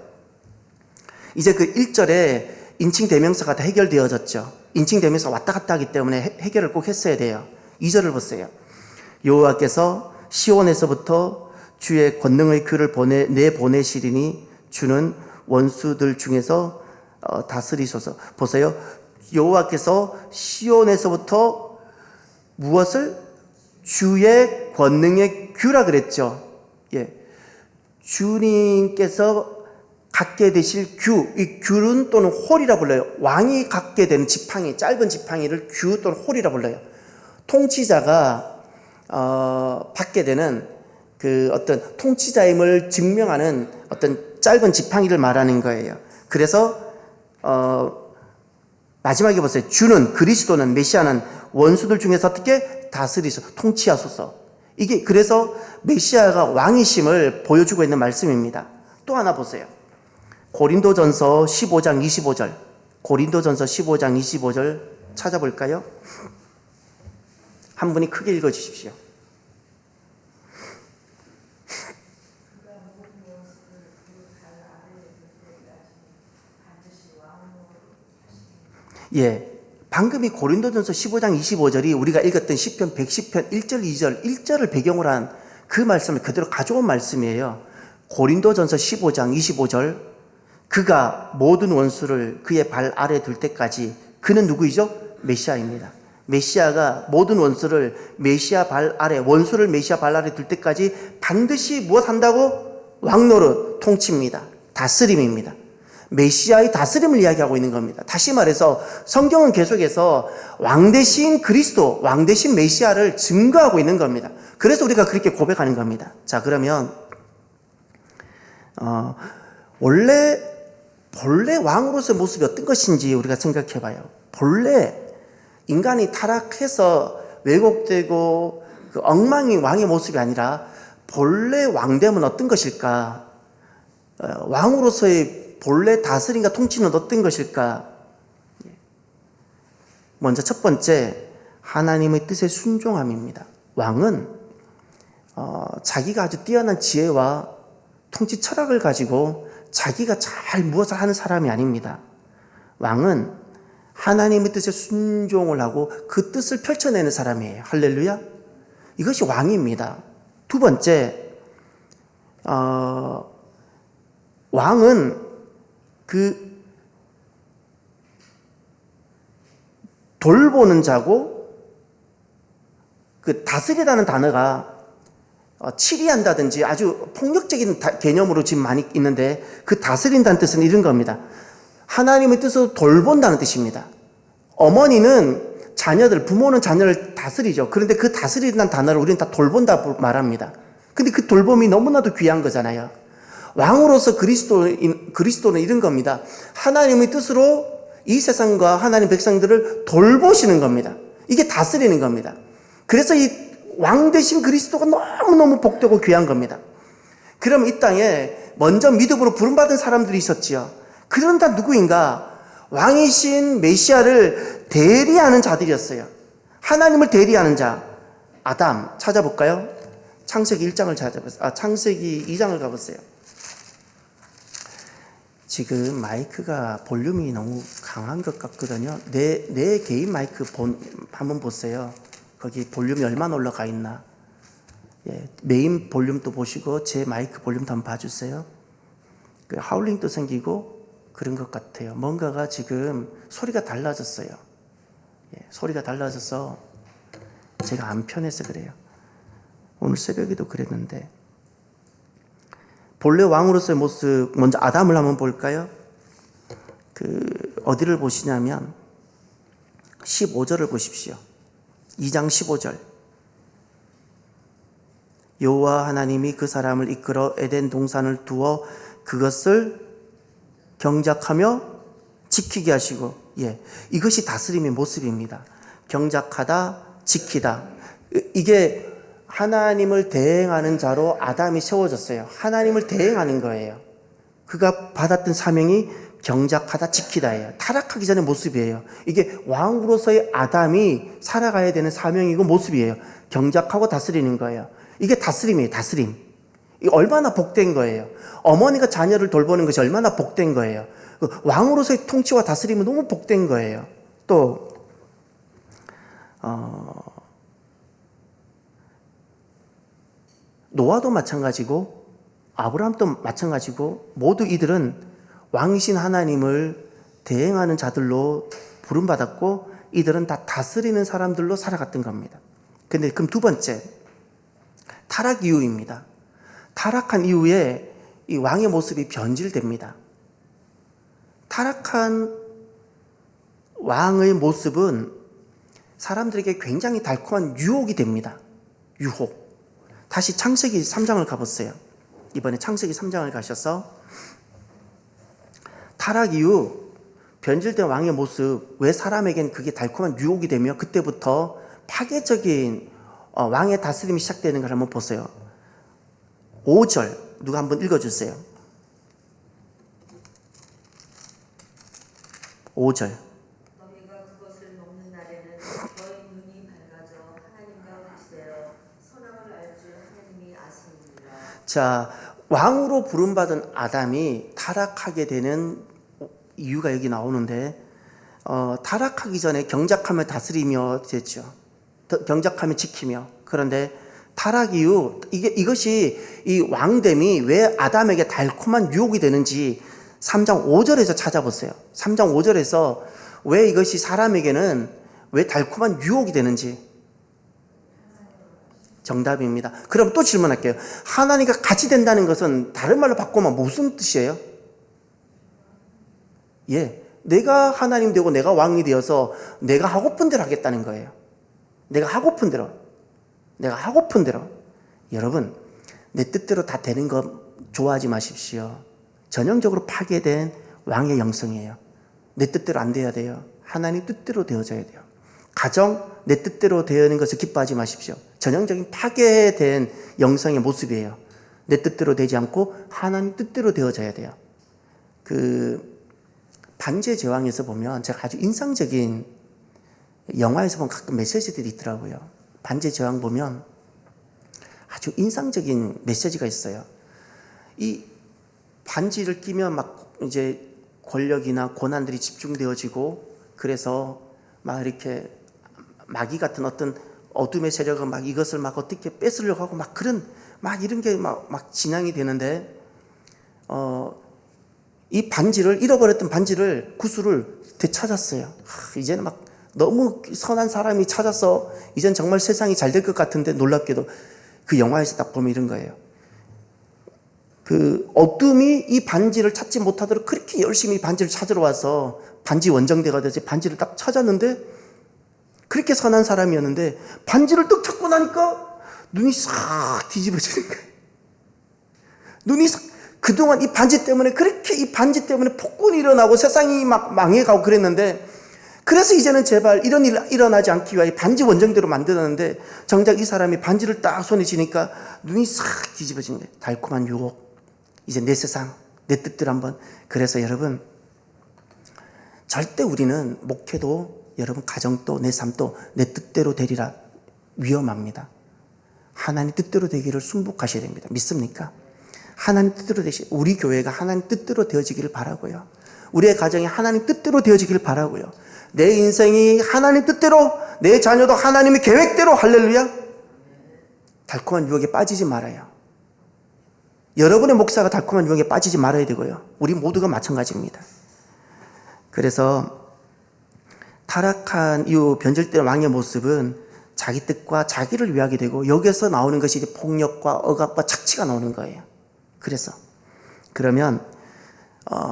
이제 그 1절에 인칭 대명사가 다 해결되어졌죠. 인칭 대명사 왔다 갔다 하기 때문에 해결을 꼭 했어야 돼요. 2절을 보세요. 여호와께서 시온에서부터 주의 권능의 규를 내보내시리니 주는 원수들 중에서 다스리소서. 보세요. 여호와께서 시온에서부터 무엇을? 주의 권능의 규라 그랬죠. 예. 주님께서 갖게 되실 규, 이 규는 또는 홀이라 불러요. 왕이 갖게 되는 지팡이, 짧은 지팡이를 규 또는 홀이라 불러요. 통치자가 받게 되는 그 어떤 통치자임을 증명하는 어떤 짧은 지팡이를 말하는 거예요. 그래서 마지막에 보세요. 주는, 그리스도는, 메시아는 원수들 중에서 어떻게 다스리소, 통치하소서. 이게 그래서 메시아가 왕이심을 보여주고 있는 말씀입니다. 또 하나 보세요. 고린도전서 15장 25절. 고린도전서 15장 25절 찾아볼까요? 한 분이 크게 읽어주십시오. 예, 방금 이 고린도전서 15장 25절이 우리가 읽었던 시편 110편 1절 2절 1절을 배경으로 한 그 말씀을 그대로 가져온 말씀이에요. 고린도전서 15장 25절, 그가 모든 원수를 그의 발 아래 둘 때까지. 그는 누구이죠? 메시아입니다. 메시아가 모든 원수를 메시아 발 아래, 원수를 메시아 발 아래 둘 때까지 반드시 무엇 한다고? 왕노릇, 통치입니다. 다스림입니다. 메시아의 다스림을 이야기하고 있는 겁니다. 다시 말해서 성경은 계속해서 왕 대신 그리스도, 왕 대신 메시아를 증거하고 있는 겁니다. 그래서 우리가 그렇게 고백하는 겁니다. 자, 그러면 본래 왕으로서의 모습이 어떤 것인지 우리가 생각해 봐요. 본래 인간이 타락해서 왜곡되고 그 엉망인 왕의 모습이 아니라 본래 왕됨은 어떤 것일까? 왕으로서의 본래 다스림과 통치는 어떤 것일까? 먼저 첫 번째, 하나님의 뜻에 순종함입니다. 왕은 자기가 아주 뛰어난 지혜와 통치 철학을 가지고 자기가 잘 무엇을 하는 사람이 아닙니다. 왕은 하나님의 뜻에 순종을 하고 그 뜻을 펼쳐내는 사람이에요. 할렐루야. 이것이 왕입니다. 두 번째, 왕은 그 돌보는 자고, 그 다스리라는 단어가 치리한다든지 아주 폭력적인 개념으로 지금 많이 있는데, 그 다스린다는 뜻은 이런 겁니다. 하나님의 뜻으로 돌본다는 뜻입니다. 어머니는 부모는 자녀를 다스리죠. 그런데 그 다스린다는 단어를 우리는 다 돌본다 말합니다. 근데 그 돌봄이 너무나도 귀한 거잖아요. 왕으로서 그리스도는 이런 겁니다. 하나님의 뜻으로 이 세상과 하나님 백성들을 돌보시는 겁니다. 이게 다스리는 겁니다. 그래서 이 왕 대신 그리스도가 너무너무 복되고 귀한 겁니다. 그럼 이 땅에 먼저 믿음으로 부름받은 사람들이 있었지요. 그런 다 누구인가? 왕이신 메시아를 대리하는 자들이었어요. 하나님을 대리하는 자. 아담 찾아볼까요? 창세기 1장을 찾아보세요. 창세기 2장을 가보세요. 지금 마이크가 볼륨이 너무 강한 것 같거든요. 내 개인 마이크 한번 보세요. 거기 볼륨이 얼마나 올라가 있나. 예, 메인 볼륨도 보시고 제 마이크 볼륨도 한번 봐주세요. 그 하울링도 생기고 그런 것 같아요. 뭔가가 지금 소리가 달라졌어요. 예, 소리가 달라져서 제가 안 편해서 그래요. 오늘 새벽에도 그랬는데. 본래 왕으로서의 모습, 먼저 아담을 한번 볼까요? 어디를 보시냐면 15절을 보십시오. 2장 15절. 여호와 하나님이 그 사람을 이끌어 에덴 동산을 두어 그것을 경작하며 지키게 하시고, 예, 이것이 다스림의 모습입니다. 경작하다, 지키다. 이게 하나님을 대행하는 자로 아담이 세워졌어요. 하나님을 대행하는 거예요. 그가 받았던 사명이 경작하다, 지키다예요. 타락하기 전의 모습이에요. 이게 왕으로서의 아담이 살아가야 되는 사명이고 모습이에요. 경작하고 다스리는 거예요. 이게 다스림이에요. 다스림. 이 얼마나 복된 거예요. 어머니가 자녀를 돌보는 것이 얼마나 복된 거예요. 왕으로서의 통치와 다스림은 너무 복된 거예요. 또 노아도 마찬가지고 아브라함도 마찬가지고 모두 이들은 왕이신 하나님을 대행하는 자들로 부름받았고 이들은 다 다스리는 사람들로 살아갔던 겁니다. 근데 그럼 두 번째, 타락 이후입니다. 타락한 이후에 이 왕의 모습이 변질됩니다. 타락한 왕의 모습은 사람들에게 굉장히 달콤한 유혹이 됩니다. 유혹. 다시 창세기 3장을 가보세요. 이번에 창세기 3장을 가셔서 타락 이후 변질된 왕의 모습, 왜 사람에겐 그게 달콤한 유혹이 되며 그때부터 파괴적인 왕의 다스림이 시작되는 걸 한번 보세요. 5절 누가 한번 읽어주세요. 5절. 너희가 그것을 먹는 날에는 너희 눈이 밝아져 하나님과 같이 되어 선악을 알 줄 하나님이 아시니라. 자, 왕으로 부름받은 아담이 타락하게 되는 이유가 여기 나오는데, 타락하기 전에 경작하며 다스리며 됐죠. 경작하며 지키며. 그런데 타락 이후 이것이 이 왕됨이 왜 아담에게 달콤한 유혹이 되는지 3장 5절에서 찾아보세요. 3장 5절에서 왜 이것이 사람에게는 왜 달콤한 유혹이 되는지. 정답입니다. 그럼 또 질문할게요. 하나님과 같이 된다는 것은 다른 말로 바꾸면 무슨 뜻이에요? 예, 내가 하나님 되고 내가 왕이 되어서 내가 하고픈 대로 하겠다는 거예요. 내가 하고픈 대로. 여러분, 내 뜻대로 다 되는 거 좋아하지 마십시오. 전형적으로 파괴된 왕의 영성이에요. 내 뜻대로 안 돼야 돼요. 하나님 뜻대로 되어져야 돼요. 가정, 내 뜻대로 되는 것을 기뻐하지 마십시오. 전형적인 파괴된 영성의 모습이에요. 내 뜻대로 되지 않고 하나님 뜻대로 되어져야 돼요. 반지의 제왕에서 보면 제가 아주 인상적인 영화에서 보면 가끔 메시지들이 있더라고요. 반지의 제왕 보면 아주 인상적인 메시지가 있어요. 이 반지를 끼면 막 이제 권력이나 고난들이 집중되어지고, 그래서 막 이렇게 마귀 같은 어떤 어둠의 세력은 막 이것을 막 어떻게 뺏으려고 하고 막 그런 막 이런 게 막 진행이 되는데, 이 반지를, 잃어버렸던 반지를, 구슬을 되찾았어요. 이제는 막 너무 선한 사람이 찾아서 이젠 정말 세상이 잘 될 것 같은데, 놀랍게도 그 영화에서 딱 보면 이런 거예요. 그 어둠이 이 반지를 찾지 못하도록 그렇게 열심히 반지를 찾으러 와서 반지 원정대가 돼서 반지를 딱 찾았는데, 그렇게 선한 사람이었는데 반지를 딱 찾고 나니까 눈이 싹 뒤집어지는 거예요. 눈이 싹, 그동안 이 반지 때문에 그렇게 이 반지 때문에 폭군이 일어나고 세상이 막 망해가고 그랬는데, 그래서 이제는 제발 이런 일 일어나지 않기 위하여 반지 원정대로 만들었는데, 정작 이 사람이 반지를 딱 손에 쥐니까 눈이 싹 뒤집어지는 거예요. 달콤한 유혹. 이제 내 세상, 내 뜻대로 한번. 그래서 여러분, 절대 우리는 목회도, 여러분 가정도, 내 삶도 내 뜻대로 되리라. 위험합니다. 하나님 뜻대로 되기를 순복하셔야 됩니다. 믿습니까? 하나님 뜻대로 우리 교회가 하나님 뜻대로 되어지기를 바라고요. 우리의 가정이 하나님 뜻대로 되어지기를 바라고요. 내 인생이 하나님 뜻대로, 내 자녀도 하나님의 계획대로, 할렐루야. 달콤한 유혹에 빠지지 말아요. 여러분의 목사가 달콤한 유혹에 빠지지 말아야 되고요. 우리 모두가 마찬가지입니다. 그래서 타락한 이후 변질된 왕의 모습은 자기 뜻과 자기를 위하게 되고, 여기서 나오는 것이 이제 폭력과 억압과 착취가 나오는 거예요. 그래서 그러면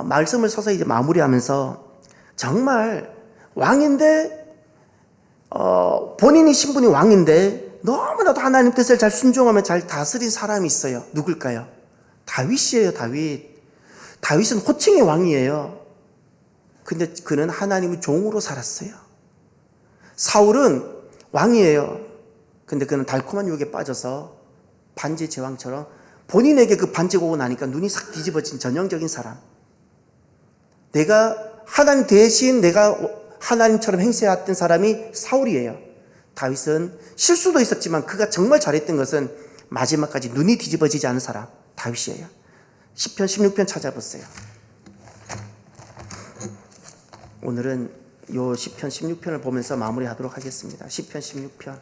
말씀을 서서히 이제 마무리하면서, 정말 왕인데 본인이 신분이 왕인데 너무나도 하나님 뜻을 잘 순종하며 잘 다스린 사람이 있어요. 누굴까요? 다윗이에요. 다윗은 호칭의 왕이에요. 근데 그는 하나님의 종으로 살았어요. 사울은 왕이에요. 근데 그는 달콤한 유혹에 빠져서 반지 제왕처럼 본인에게 그 반지가 오고 나니까 눈이 싹 뒤집어진 전형적인 사람. 내가 하나님 대신 내가 하나님처럼 행세했던 사람이 사울이에요. 다윗은 실수도 있었지만 그가 정말 잘했던 것은 마지막까지 눈이 뒤집어지지 않은 사람, 다윗이에요. 시편 16편 찾아보세요. 오늘은 요 시편 16편을 보면서 마무리하도록 하겠습니다. 시편 16편.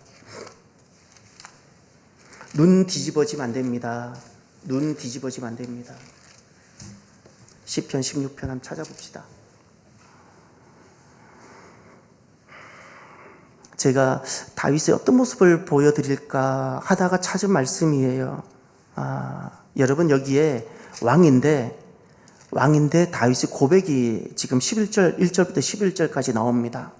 눈 뒤집어지면 안 됩니다. 눈 뒤집어지면 안 됩니다. 시편 16편 한번 찾아봅시다. 제가 다윗의 어떤 모습을 보여드릴까 하다가 찾은 말씀이에요. 여러분, 여기에 왕인데 다윗의 고백이 지금 1절부터 11절까지 나옵니다.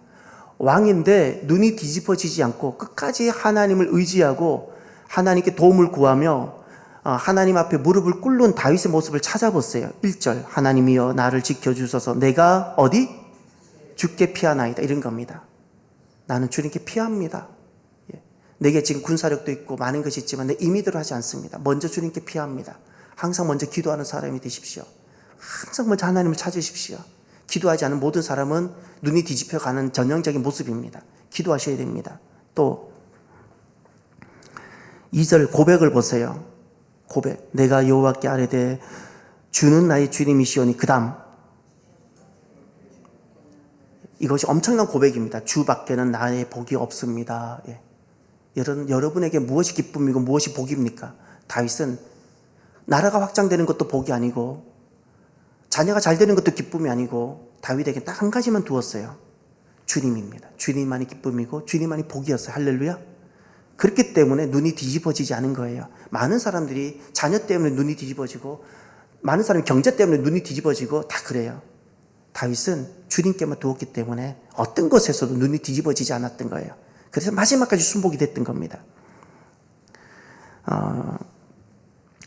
왕인데 눈이 뒤집어지지 않고 끝까지 하나님을 의지하고 하나님께 도움을 구하며 하나님 앞에 무릎을 꿇는 다윗의 모습을 찾아보세요. 1절, 하나님이여 나를 지켜주소서. 내가 어디? 주께 피하나이다 이런 겁니다. 나는 주님께 피합니다. 예. 내게 지금 군사력도 있고 많은 것이 있지만 내 임의대로 하지 않습니다. 먼저 주님께 피합니다. 항상 먼저 기도하는 사람이 되십시오. 항상 먼저 하나님을 찾으십시오. 기도하지 않은 모든 사람은 눈이 뒤집혀가는 전형적인 모습입니다. 기도하셔야 됩니다. 또 2절 고백을 보세요. 고백. 내가 여호와께 아뢰되 주는 나의 주님이시오니 그 다음 이것이 엄청난 고백입니다. 주밖에는 나의 복이 없습니다. 예. 여러분에게 무엇이 기쁨이고 무엇이 복입니까? 다윗은 나라가 확장되는 것도 복이 아니고 자녀가 잘 되는 것도 기쁨이 아니고 다윗에게 딱 한 가지만 두었어요. 주님입니다. 주님만이 기쁨이고 주님만이 복이었어요. 할렐루야. 그렇기 때문에 눈이 뒤집어지지 않은 거예요. 많은 사람들이 자녀 때문에 눈이 뒤집어지고 많은 사람이 경제 때문에 눈이 뒤집어지고 다 그래요. 다윗은 주님께만 두었기 때문에 어떤 것에서도 눈이 뒤집어지지 않았던 거예요. 그래서 마지막까지 순복이 됐던 겁니다.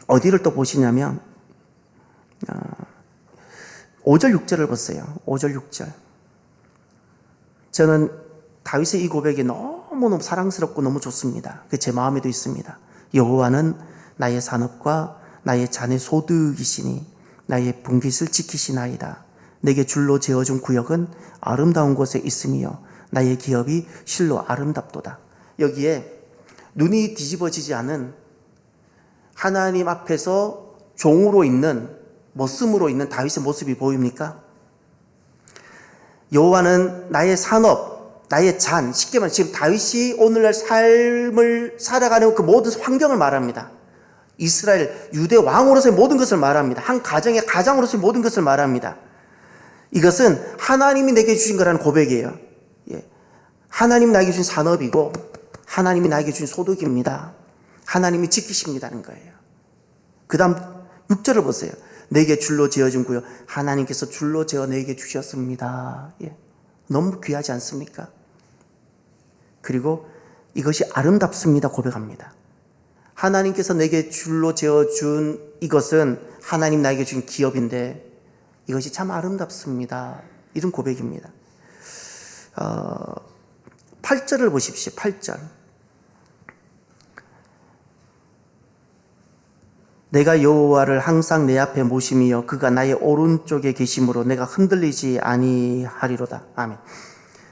어디를 또 보시냐면 5절 6절을 보세요. 5절 6절. 저는 다윗의 이 고백이 너무너무 사랑스럽고 너무 좋습니다. 그 제 마음에도 있습니다. 여호와는 나의 산업과 나의 잔의 소득이시니 나의 분깃을 지키시나이다. 내게 줄로 재어준 구역은 아름다운 곳에 있으며 나의 기업이 실로 아름답도다. 여기에 눈이 뒤집어지지 않은 하나님 앞에서 종으로 있는 머슴으로 있는 다윗의 모습이 보입니까? 여호와는 나의 산업, 나의 잔, 쉽게 말해 지금 다윗이 오늘날 삶을 살아가는 그 모든 환경을 말합니다. 이스라엘 유대 왕으로서의 모든 것을 말합니다. 한 가정의 가장으로서의 모든 것을 말합니다. 이것은 하나님이 내게 주신 거라는 고백이에요. 예. 하나님이 나에게 주신 산업이고 하나님이 나에게 주신 소득입니다. 하나님이 지키십니다는 거예요. 그 다음 6절을 보세요. 내게 줄로 재어준 구역, 하나님께서 줄로 재어 내게 주셨습니다. 예. 너무 귀하지 않습니까? 그리고 이것이 아름답습니다 고백합니다. 하나님께서 내게 줄로 재어준 이것은 하나님 나에게 준 기업인데 이것이 참 아름답습니다. 이런 고백입니다. 8절을 보십시오. 8절. 내가 여호와를 항상 내 앞에 모심이여 그가 나의 오른쪽에 계심으로 내가 흔들리지 아니하리로다. 아멘.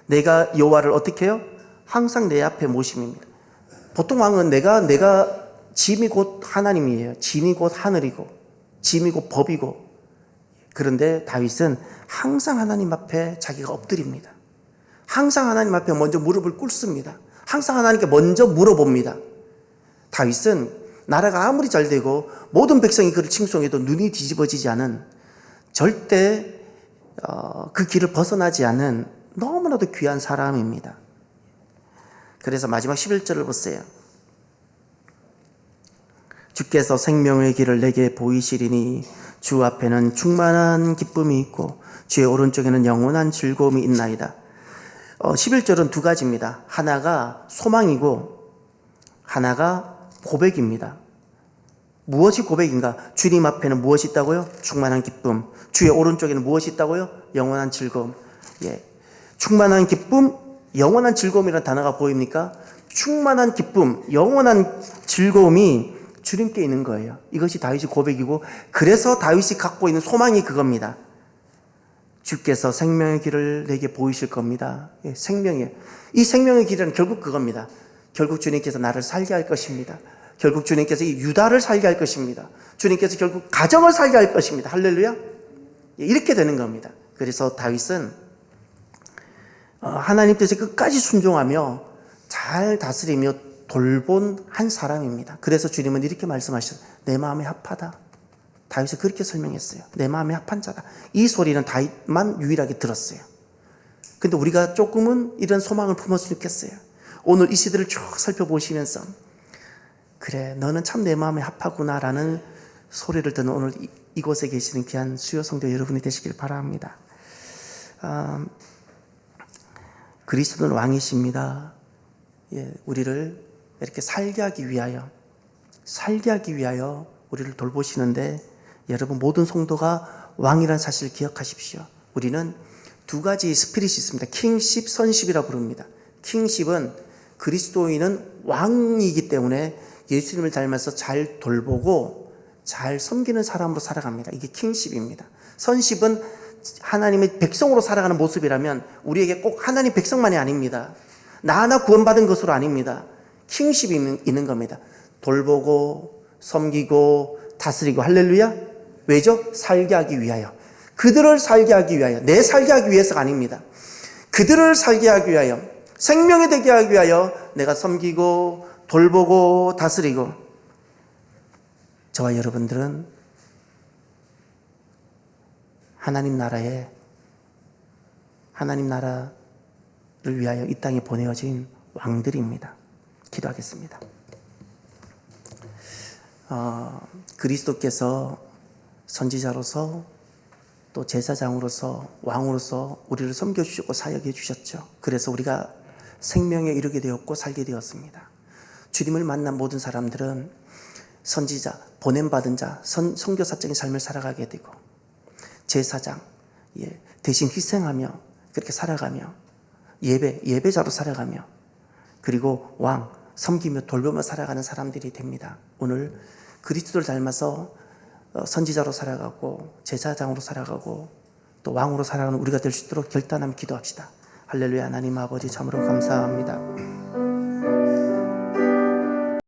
내가 여호와를 어떻게 해요? 항상 내 앞에 모심입니다. 보통 왕은 내가 짐이 곧 하나님이에요. 짐이 곧 하늘이고 짐이 곧 법이고. 그런데 다윗은 항상 하나님 앞에 자기가 엎드립니다. 항상 하나님 앞에 먼저 무릎을 꿇습니다. 항상 하나님께 먼저 물어봅니다. 다윗은 나라가 아무리 잘 되고 모든 백성이 그를 칭송해도 눈이 뒤집어지지 않은 절대 그 길을 벗어나지 않은 너무나도 귀한 사람입니다. 그래서 마지막 11절을 보세요. 주께서 생명의 길을 내게 보이시리니 주 앞에는 충만한 기쁨이 있고 주의 오른쪽에는 영원한 즐거움이 있나이다. 11절은 두 가지입니다. 하나가 소망이고 하나가 고백입니다. 무엇이 고백인가? 주님 앞에는 무엇이 있다고요? 충만한 기쁨. 주의 오른쪽에는 무엇이 있다고요? 영원한 즐거움. 예. 충만한 기쁨, 영원한 즐거움이라는 단어가 보입니까? 충만한 기쁨, 영원한 즐거움이 주님께 있는 거예요. 이것이 다윗의 고백이고 그래서 다윗이 갖고 있는 소망이 그겁니다. 주께서 생명의 길을 내게 보이실 겁니다. 예, 생명이에요. 이 생명의 길은 결국 그겁니다. 결국 주님께서 나를 살게 할 것입니다. 결국 주님께서 이 유다를 살게 할 것입니다. 주님께서 결국 가정을 살게 할 것입니다. 할렐루야. 예, 이렇게 되는 겁니다. 그래서 다윗은 하나님 뜻에 끝까지 순종하며 잘 다스리며 돌본 한 사람입니다. 그래서 주님은 이렇게 말씀하셨어요. 내 마음에 합하다. 다윗이 그렇게 설명했어요. 내 마음에 합한 자다. 이 소리는 다윗만 유일하게 들었어요. 근데 우리가 조금은 이런 소망을 품었으면 좋겠어요. 오늘 이 시대를 쭉 살펴보시면서 그래 너는 참 내 마음에 합하구나 라는 소리를 듣는 오늘 이곳에 계시는 귀한 수요 성도 여러분이 되시길 바랍니다. 그리스도는 왕이십니다. 예, 우리를 이렇게 살게 하기 위하여 우리를 돌보시는데 여러분 모든 성도가 왕이라는 사실을 기억하십시오. 우리는 두 가지 스피릿이 있습니다. 킹십, 선십이라고 부릅니다. 킹십은 그리스도인은 왕이기 때문에 예수님을 닮아서 잘 돌보고 잘 섬기는 사람으로 살아갑니다. 이게 킹십입니다. 선십은 하나님의 백성으로 살아가는 모습이라면 우리에게 꼭 하나님 백성만이 아닙니다. 나 하나 구원받은 것으로 아닙니다. 킹십이 있는 겁니다. 돌보고 섬기고 다스리고. 할렐루야. 왜죠? 살게 하기 위하여. 그들을 살게 하기 위하여. 내 살게 하기 위해서가 아닙니다. 그들을 살게 하기 위하여, 생명이 되게 하기 위하여 내가 섬기고 돌보고 다스리고. 저와 여러분들은 하나님 나라를 위하여 이 땅에 보내어진 왕들입니다. 기도하겠습니다. 그리스도께서 선지자로서 또 제사장으로서 왕으로서 우리를 섬겨주시고 사역해 주셨죠. 그래서 우리가 생명에 이르게 되었고 살게 되었습니다. 주님을 만난 모든 사람들은 선지자, 보냄받은 자, 선교사적인 삶을 살아가게 되고 제사장, 대신 희생하며 그렇게 살아가며 예배자로 살아가며 그리고 왕, 섬기며 돌보며 살아가는 사람들이 됩니다. 오늘 그리스도를 닮아서 선지자로 살아가고 제사장으로 살아가고 또 왕으로 살아가는 우리가 될 수 있도록 결단하며 기도합시다. 할렐루야. 하나님 아버지 참으로 감사합니다.